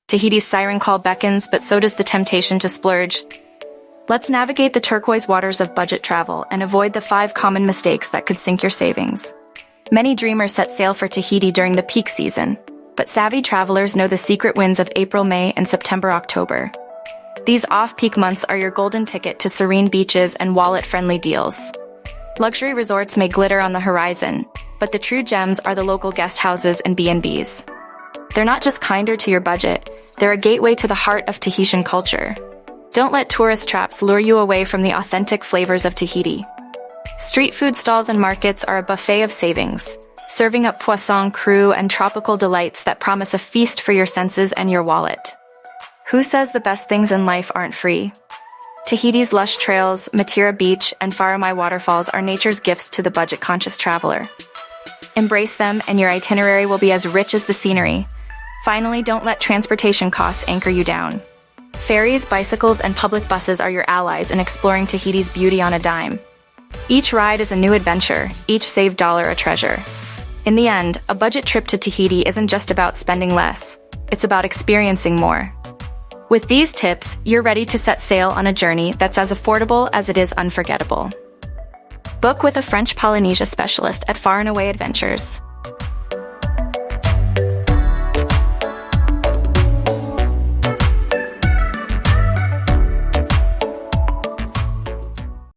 Tahiti's siren call beckons, but so does the temptation to splurge. Let's navigate the turquoise waters of budget travel and avoid the 5 common mistakes that could sink your savings. Many dreamers set sail for Tahiti during the peak season, but savvy travelers know the secret winds of April, May, and September-October. These off-peak months are your golden ticket to serene beaches and wallet-friendly deals. Luxury resorts may glitter on the horizon, but the true gems are the local guest houses and B&Bs. They're not just kinder to your budget, they're a gateway to the heart of Tahitian culture. Don't let tourist traps lure you away from the authentic flavors of Tahiti. Street food stalls and markets are a buffet of savings, serving up poisson cru and tropical delights that promise a feast for your senses and your wallet. Who says the best things in life aren't free? Tahiti's lush trails, Matira Beach, and Faramai waterfalls are nature's gifts to the budget-conscious traveler. Embrace them and your itinerary will be as rich as the scenery. Finally, don't let transportation costs anchor you down. Ferries, bicycles, and public buses are your allies in exploring Tahiti's beauty on a dime. Each ride is a new adventure, each saved dollar a treasure. In the end, a budget trip to Tahiti isn't just about spending less, it's about experiencing more. With these tips, you're ready to set sail on a journey that's as affordable as it is unforgettable. Book with a French Polynesia specialist at Far and Away Adventures.